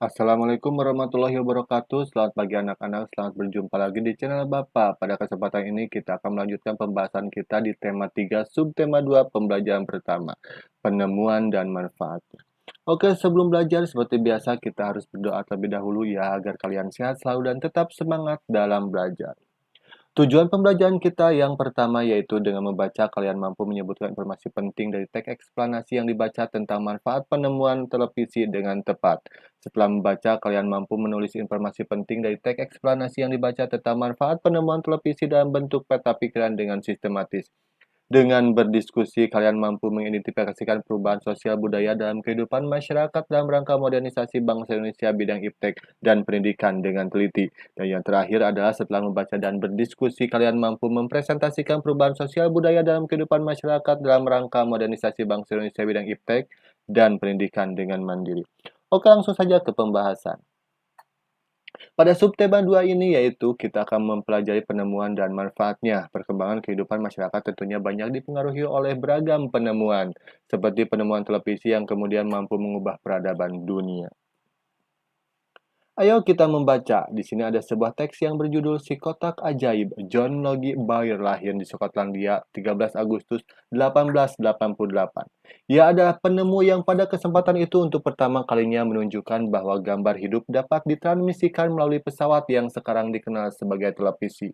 Assalamualaikum warahmatullahi wabarakatuh. Selamat pagi anak-anak, selamat berjumpa lagi di channel Bapak. Pada kesempatan ini kita akan melanjutkan pembahasan kita di tema 3, subtema 2, pembelajaran pertama, penemuan dan manfaat. Oke, sebelum belajar seperti biasa kita harus berdoa terlebih dahulu ya, agar kalian sehat selalu dan tetap semangat dalam belajar. Tujuan pembelajaran kita yang pertama yaitu dengan membaca kalian mampu menyebutkan informasi penting dari teks eksplanasi yang dibaca tentang manfaat penemuan televisi dengan tepat. Setelah membaca, kalian mampu menulis informasi penting dari teks eksplanasi yang dibaca tentang manfaat penemuan televisi dalam bentuk peta pikiran dengan sistematis. Dengan berdiskusi, kalian mampu mengidentifikasikan perubahan sosial budaya dalam kehidupan masyarakat dalam rangka modernisasi bangsa Indonesia bidang iptek dan pendidikan dengan teliti. Dan yang terakhir adalah setelah membaca dan berdiskusi, kalian mampu mempresentasikan perubahan sosial budaya dalam kehidupan masyarakat dalam rangka modernisasi bangsa Indonesia bidang iptek dan pendidikan dengan mandiri. Oke, langsung saja ke pembahasan. Pada subtema 2 ini yaitu kita akan mempelajari penemuan dan manfaatnya. Perkembangan kehidupan masyarakat tentunya banyak dipengaruhi oleh beragam penemuan, seperti penemuan televisi yang kemudian mampu mengubah peradaban dunia. Ayo kita membaca. Di sini ada sebuah teks yang berjudul Si Kotak Ajaib. John Logie Baird lahir di Skotlandia 13 Agustus 1888. Ia adalah penemu yang pada kesempatan itu untuk pertama kalinya menunjukkan bahwa gambar hidup dapat ditransmisikan melalui pesawat yang sekarang dikenal sebagai televisi.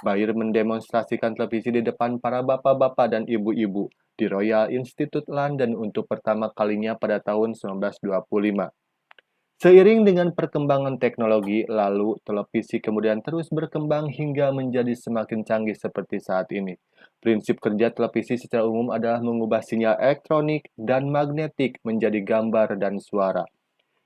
Baird mendemonstrasikan televisi di depan para bapak-bapak dan ibu-ibu di Royal Institute London untuk pertama kalinya pada tahun 1925. Seiring dengan perkembangan teknologi, lalu televisi kemudian terus berkembang hingga menjadi semakin canggih seperti saat ini. Prinsip kerja televisi secara umum adalah mengubah sinyal elektronik dan magnetik menjadi gambar dan suara.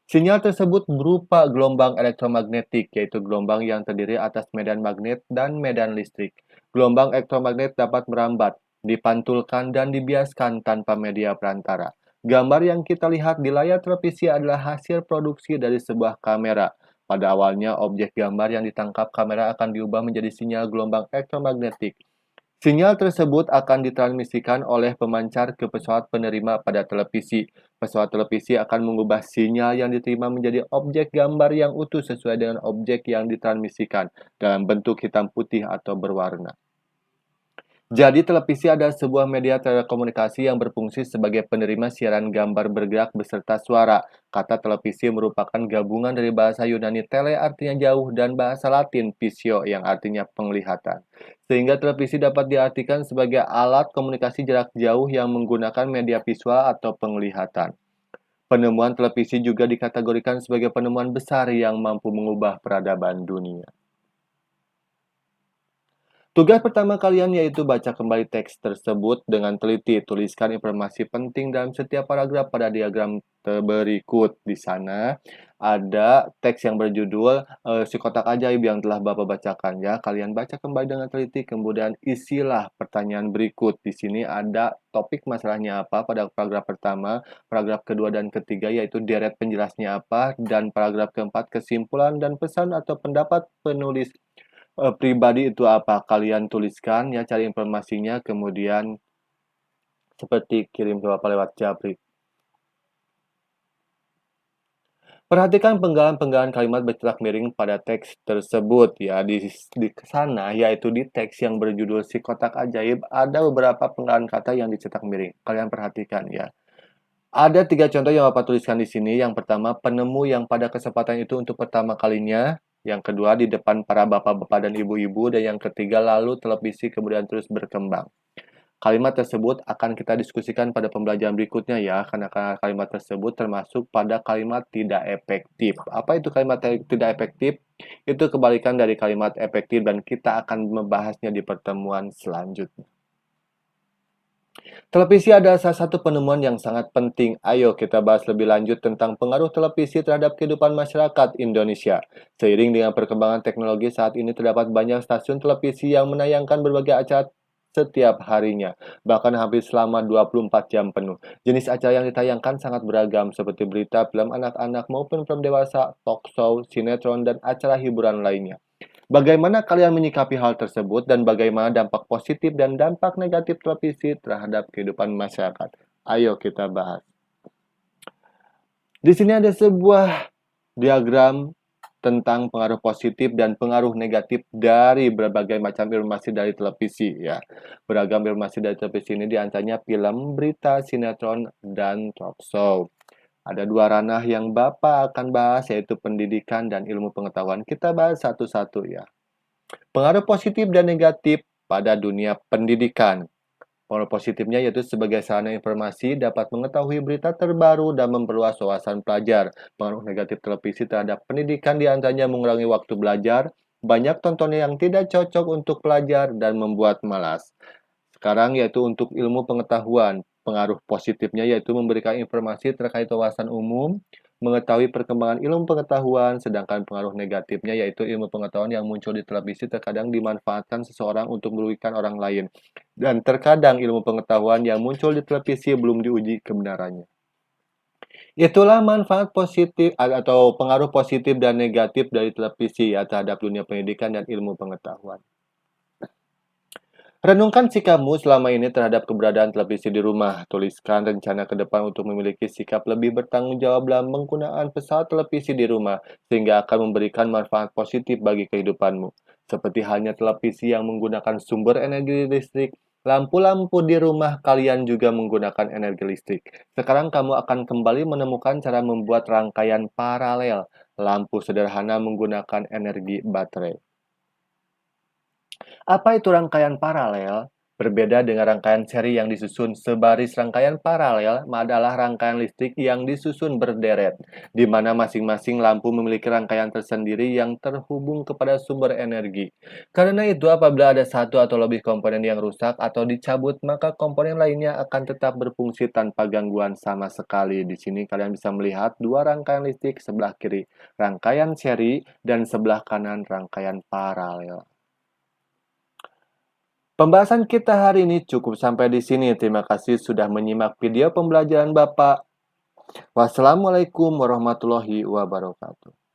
Sinyal tersebut berupa gelombang elektromagnetik, yaitu gelombang yang terdiri atas medan magnet dan medan listrik. Gelombang elektromagnet dapat merambat, dipantulkan, dan dibiaskan tanpa media perantara. Gambar yang kita lihat di layar televisi adalah hasil produksi dari sebuah kamera. Pada awalnya, objek gambar yang ditangkap kamera akan diubah menjadi sinyal gelombang elektromagnetik. Sinyal tersebut akan ditransmisikan oleh pemancar ke pesawat penerima pada televisi. Pesawat televisi akan mengubah sinyal yang diterima menjadi objek gambar yang utuh sesuai dengan objek yang ditransmisikan dalam bentuk hitam putih atau berwarna. Jadi, televisi adalah sebuah media telekomunikasi yang berfungsi sebagai penerima siaran gambar bergerak beserta suara. Kata televisi merupakan gabungan dari bahasa Yunani tele artinya jauh dan bahasa Latin visio yang artinya penglihatan. Sehingga televisi dapat diartikan sebagai alat komunikasi jarak jauh yang menggunakan media visual atau penglihatan. Penemuan televisi juga dikategorikan sebagai penemuan besar yang mampu mengubah peradaban dunia. Tugas pertama kalian yaitu baca kembali teks tersebut dengan teliti. Tuliskan informasi penting dalam setiap paragraf pada diagram berikut. Di sana ada teks yang berjudul Si Kotak Ajaib yang telah Bapak bacakan ya. Kalian baca kembali dengan teliti, kemudian isilah pertanyaan berikut. Di sini ada topik masalahnya apa pada paragraf pertama, paragraf kedua dan ketiga yaitu deret penjelasnya apa, dan paragraf keempat kesimpulan dan pesan atau pendapat penulis pribadi itu apa, kalian tuliskan ya, cari informasinya, kemudian seperti kirim ke Bapak lewat Japri. Perhatikan penggalan-penggalan kalimat bercetak miring pada teks tersebut ya. Di sana yaitu di teks yang berjudul Si Kotak Ajaib ada beberapa penggalan kata yang dicetak miring. Kalian perhatikan ya. Ada 3 contoh yang Bapak tuliskan di sini. Yang pertama, penemu yang pada kesempatan itu untuk pertama kalinya. Yang kedua, di depan para bapak-bapak dan ibu-ibu. Dan yang ketiga, lalu televisi kemudian terus berkembang. Kalimat tersebut akan kita diskusikan pada pembelajaran berikutnya ya, karena kalimat tersebut termasuk pada kalimat tidak efektif. Apa itu kalimat tidak efektif? Itu kebalikan dari kalimat efektif dan kita akan membahasnya di pertemuan selanjutnya. Televisi adalah salah satu penemuan yang sangat penting. Ayo kita bahas lebih lanjut tentang pengaruh televisi terhadap kehidupan masyarakat Indonesia. Seiring dengan perkembangan teknologi saat ini terdapat banyak stasiun televisi yang menayangkan berbagai acara setiap harinya, bahkan hampir selama 24 jam penuh. Jenis acara yang ditayangkan sangat beragam, seperti berita, film anak-anak, maupun film dewasa, talk show, sinetron, dan acara hiburan lainnya. Bagaimana kalian menyikapi hal tersebut dan bagaimana dampak positif dan dampak negatif televisi terhadap kehidupan masyarakat? Ayo kita bahas. Di sini ada sebuah diagram tentang pengaruh positif dan pengaruh negatif dari berbagai macam informasi dari televisi ya. Beragam informasi dari televisi ini diantaranya film, berita, sinetron, dan talk show. Ada dua ranah yang Bapak akan bahas, yaitu pendidikan dan ilmu pengetahuan. Kita bahas satu-satu ya. Pengaruh positif dan negatif pada dunia pendidikan. Pengaruh positifnya yaitu sebagai sarana informasi dapat mengetahui berita terbaru dan memperluas wawasan pelajar. Pengaruh negatif televisi terhadap pendidikan diantaranya mengurangi waktu belajar, banyak tontonan yang tidak cocok untuk pelajar, dan membuat malas. Sekarang yaitu untuk ilmu pengetahuan. Pengaruh positifnya yaitu memberikan informasi terkait wawasan umum, mengetahui perkembangan ilmu pengetahuan, sedangkan pengaruh negatifnya yaitu ilmu pengetahuan yang muncul di televisi terkadang dimanfaatkan seseorang untuk merugikan orang lain. Dan terkadang ilmu pengetahuan yang muncul di televisi belum diuji kebenarannya. Itulah manfaat positif atau pengaruh positif dan negatif dari televisi ya terhadap dunia pendidikan dan ilmu pengetahuan. Renungkan sikapmu selama ini terhadap keberadaan televisi di rumah. Tuliskan rencana ke depan untuk memiliki sikap lebih bertanggung jawab dalam penggunaan pesawat televisi di rumah, sehingga akan memberikan manfaat positif bagi kehidupanmu. Seperti halnya televisi yang menggunakan sumber energi listrik, lampu-lampu di rumah kalian juga menggunakan energi listrik. Sekarang kamu akan kembali menemukan cara membuat rangkaian paralel. Lampu sederhana menggunakan energi baterai. Apa itu rangkaian paralel? Berbeda dengan rangkaian seri yang disusun sebaris, rangkaian paralel adalah rangkaian listrik yang disusun berderet, di mana masing-masing lampu memiliki rangkaian tersendiri yang terhubung kepada sumber energi. Karena itu, apabila ada satu atau lebih komponen yang rusak atau dicabut, maka komponen lainnya akan tetap berfungsi tanpa gangguan sama sekali. Di sini kalian bisa melihat dua rangkaian listrik, sebelah kiri rangkaian seri dan sebelah kanan rangkaian paralel. Pembahasan kita hari ini cukup sampai di sini. Terima kasih sudah menyimak video pembelajaran Bapak. Wassalamualaikum warahmatullahi wabarakatuh.